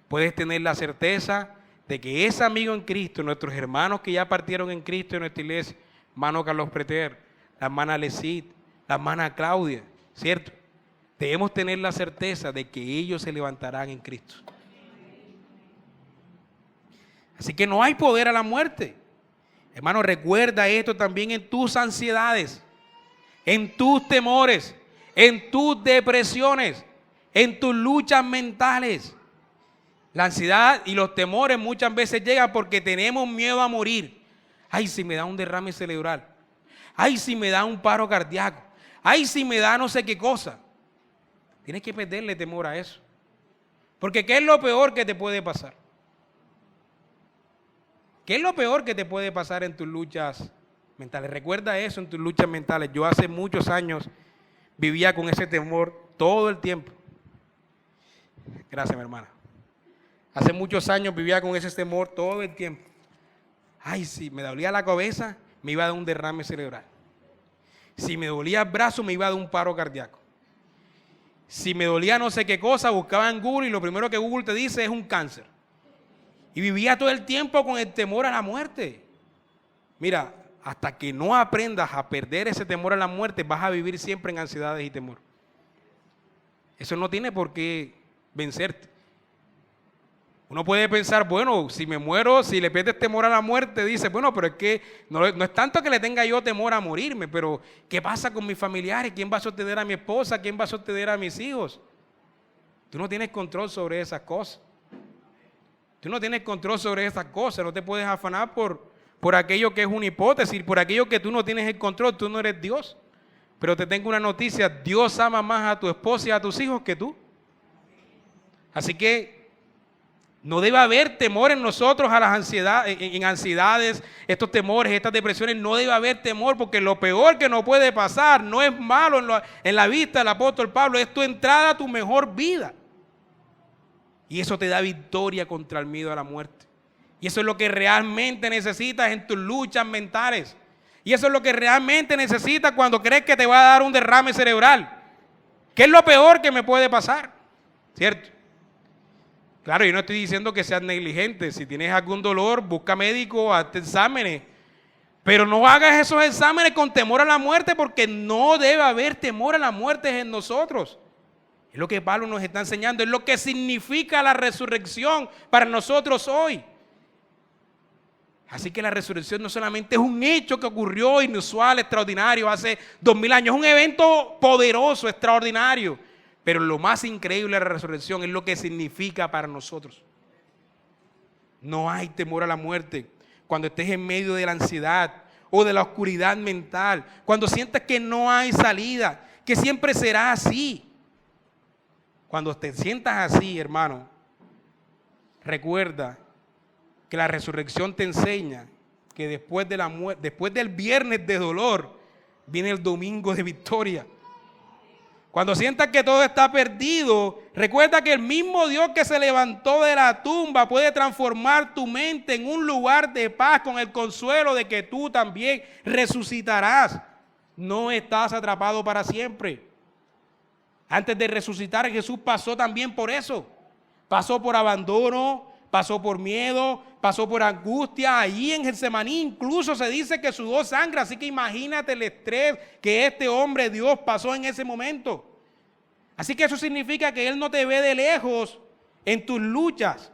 Puedes tener la certeza de que ese amigo en Cristo, nuestros hermanos que ya partieron en Cristo en nuestra iglesia, hermano Carlos Preter, la hermana Lesit, la hermana Claudia, ¿cierto? Debemos tener la certeza de que ellos se levantarán en Cristo. Así que no hay poder a la muerte. Hermano, recuerda esto también en tus ansiedades, en tus temores, en tus depresiones, en tus luchas mentales. La ansiedad y los temores muchas veces llegan porque tenemos miedo a morir. Ay, si me da un derrame cerebral. Ay, si me da un paro cardíaco. Ay, si me da no sé qué cosa. Tienes que perderle temor a eso. Porque ¿qué es lo peor que te puede pasar? ¿Qué es lo peor que te puede pasar en tus luchas mentales? Recuerda eso en tus luchas mentales. Yo hace muchos años vivía con ese temor todo el tiempo. Gracias, mi hermana. Hace muchos años vivía con ese temor todo el tiempo. Ay, si me dolía la cabeza, me iba a dar un derrame cerebral. Si me dolía el brazo, me iba a dar un paro cardíaco. Si me dolía no sé qué cosa, buscaba en Google y lo primero que Google te dice es un cáncer. Y vivía todo el tiempo con el temor a la muerte. Mira, hasta que no aprendas a perder ese temor a la muerte, vas a vivir siempre en ansiedades y temor. Eso no tiene por qué vencerte. Uno puede pensar, bueno, si me muero, si le pierdes temor a la muerte, dice, bueno, pero es que no es tanto que le tenga yo temor a morirme, pero ¿qué pasa con mis familiares? ¿Quién va a sostener a mi esposa? ¿Quién va a sostener a mis hijos? Tú no tienes control sobre esas cosas. Tú no tienes control sobre esas cosas, no te puedes afanar por aquello que es una hipótesis, por aquello que tú no tienes el control, tú no eres Dios. Pero te tengo una noticia, Dios ama más a tu esposa y a tus hijos que tú. Así que no debe haber temor en nosotros a las ansiedades, en ansiedades, estos temores, estas depresiones, no debe haber temor porque lo peor que nos puede pasar no es malo en la vista del apóstol Pablo, es tu entrada a tu mejor vida. Y eso te da victoria contra el miedo a la muerte. Y eso es lo que realmente necesitas en tus luchas mentales. Y eso es lo que realmente necesitas cuando crees que te va a dar un derrame cerebral. ¿Qué es lo peor que me puede pasar? ¿Cierto? Claro, yo no estoy diciendo que seas negligente. Si tienes algún dolor, busca médico, hazte exámenes. Pero no hagas esos exámenes con temor a la muerte porque no debe haber temor a la muerte en nosotros. Es lo que Pablo nos está enseñando, es lo que significa la resurrección para nosotros hoy. Así que la resurrección no solamente es un hecho que ocurrió inusual, extraordinario, hace 2000 años, es un evento poderoso, extraordinario. Pero lo más increíble de la resurrección es lo que significa para nosotros. No hay temor a la muerte cuando estés en medio de la ansiedad o de la oscuridad mental, cuando sientas que no hay salida, que siempre será así. Cuando te sientas así, hermano, recuerda que la resurrección te enseña que después del viernes de dolor, viene el domingo de victoria. Cuando sientas que todo está perdido, recuerda que el mismo Dios que se levantó de la tumba puede transformar tu mente en un lugar de paz con el consuelo de que tú también resucitarás. No estás atrapado para siempre. Antes de resucitar, Jesús pasó también por eso. Pasó por abandono, pasó por miedo, pasó por angustia. Allí en Getsemaní incluso se dice que sudó sangre. Así que imagínate el estrés que este hombre Dios pasó en ese momento. Así que eso significa que Él no te ve de lejos en tus luchas,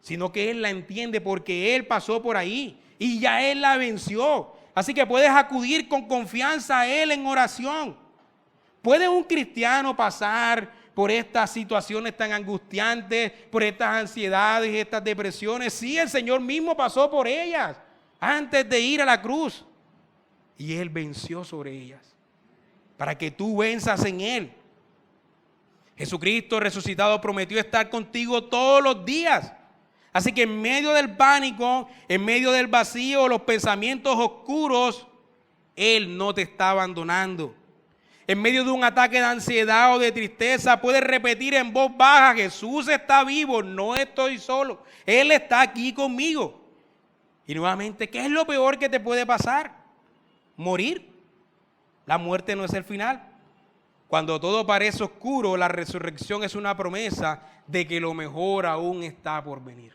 sino que Él la entiende porque Él pasó por ahí y ya Él la venció. Así que puedes acudir con confianza a Él en oración. ¿Puede un cristiano pasar por estas situaciones tan angustiantes, por estas ansiedades, estas depresiones? Sí, el Señor mismo pasó por ellas antes de ir a la cruz. Y Él venció sobre ellas para que tú venzas en Él. Jesucristo resucitado prometió estar contigo todos los días. Así que en medio del pánico, en medio del vacío, los pensamientos oscuros, Él no te está abandonando. En medio de un ataque de ansiedad o de tristeza, puedes repetir en voz baja: Jesús está vivo, no estoy solo. Él está aquí conmigo. Y nuevamente, ¿qué es lo peor que te puede pasar? Morir. La muerte no es el final. Cuando todo parece oscuro, la resurrección es una promesa de que lo mejor aún está por venir.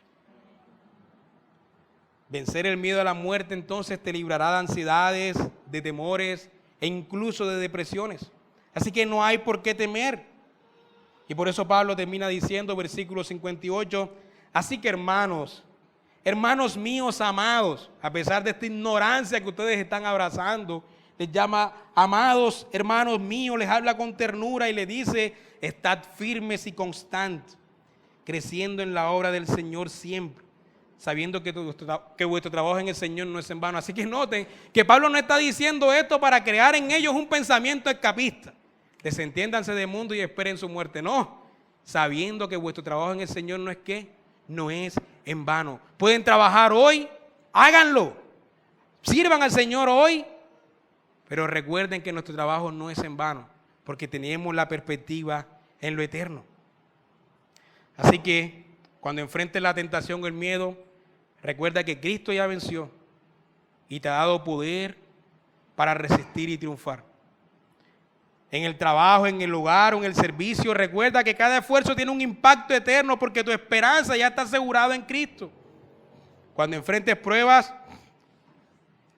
Vencer el miedo a la muerte entonces te librará de ansiedades, de temores e incluso de depresiones. Así que no hay por qué temer. Y por eso Pablo termina diciendo, versículo 58, así que hermanos míos amados, a pesar de esta ignorancia que ustedes están abrazando, les llama amados hermanos míos, les habla con ternura y les dice: estad firmes y constantes, creciendo en la obra del Señor siempre, sabiendo que vuestro trabajo en el Señor no es en vano. Así que noten que Pablo no está diciendo esto para crear en ellos un pensamiento escapista. Desentiéndanse del mundo y esperen su muerte. No, sabiendo que vuestro trabajo en el Señor no es ¿qué? No es en vano. Pueden trabajar hoy, háganlo. Sirvan al Señor hoy, pero recuerden que nuestro trabajo no es en vano, porque tenemos la perspectiva en lo eterno. Así que cuando enfrentes la tentación o el miedo, recuerda que Cristo ya venció y te ha dado poder para resistir y triunfar. En el trabajo, en el hogar o en el servicio, recuerda que cada esfuerzo tiene un impacto eterno porque tu esperanza ya está asegurada en Cristo. Cuando enfrentes pruebas,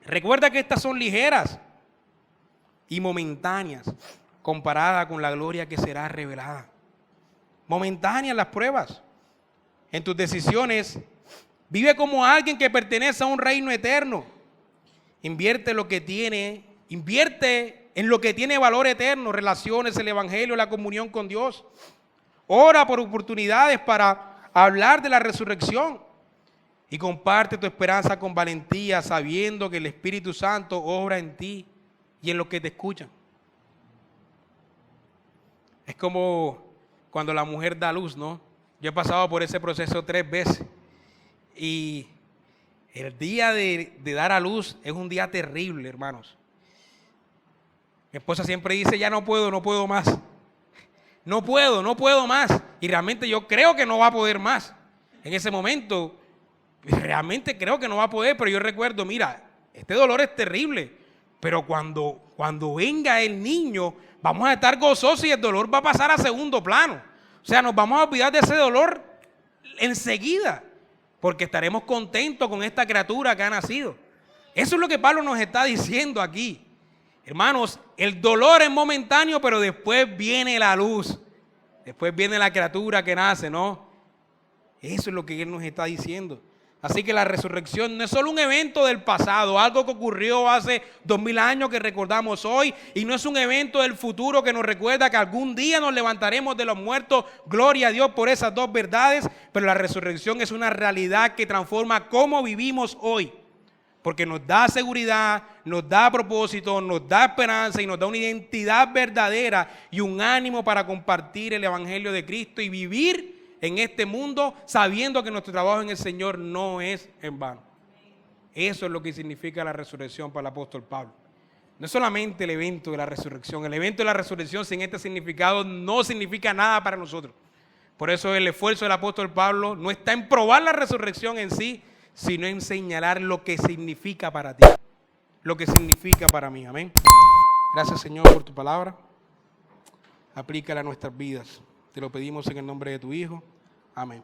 recuerda que estas son ligeras y momentáneas comparadas con la gloria que será revelada. Momentáneas las pruebas. En tus decisiones, vive como alguien que pertenece a un reino eterno. Invierte en lo que tiene valor eterno, relaciones, el evangelio, la comunión con Dios. Ora por oportunidades para hablar de la resurrección y comparte tu esperanza con valentía, sabiendo que el Espíritu Santo obra en ti y en los que te escuchan. Es como cuando la mujer da luz, ¿no? Yo he pasado por ese proceso 3 veces y el día de dar a luz es un día terrible, hermanos. Mi esposa siempre dice, ya no puedo más. No puedo más. Y realmente yo creo que no va a poder más. En ese momento, realmente creo que no va a poder, pero yo recuerdo, mira, este dolor es terrible, pero cuando venga el niño, vamos a estar gozosos y el dolor va a pasar a segundo plano. O sea, nos vamos a olvidar de ese dolor enseguida, porque estaremos contentos con esta criatura que ha nacido. Eso es lo que Pablo nos está diciendo aquí. Hermanos, el dolor es momentáneo, pero después viene la luz. Después viene la criatura que nace, ¿no? Eso es lo que él nos está diciendo. Así que la resurrección no es solo un evento del pasado, algo que ocurrió hace 2000 años que recordamos hoy, y no es un evento del futuro que nos recuerda que algún día nos levantaremos de los muertos. Gloria a Dios por esas dos verdades, pero la resurrección es una realidad que transforma cómo vivimos hoy, porque nos da seguridad, nos da propósito, nos da esperanza y nos da una identidad verdadera y un ánimo para compartir el evangelio de Cristo y vivir en este mundo sabiendo que nuestro trabajo en el Señor no es en vano. Eso es lo que significa la resurrección para el apóstol Pablo. No es solamente el evento de la resurrección. El evento de la resurrección sin este significado no significa nada para nosotros. Por eso el esfuerzo del apóstol Pablo no está en probar la resurrección en sí, sino en señalar lo que significa para ti, lo que significa para mí. Amén. Gracias, Señor, por tu palabra. Aplícala a nuestras vidas. Te lo pedimos en el nombre de tu Hijo. Amén.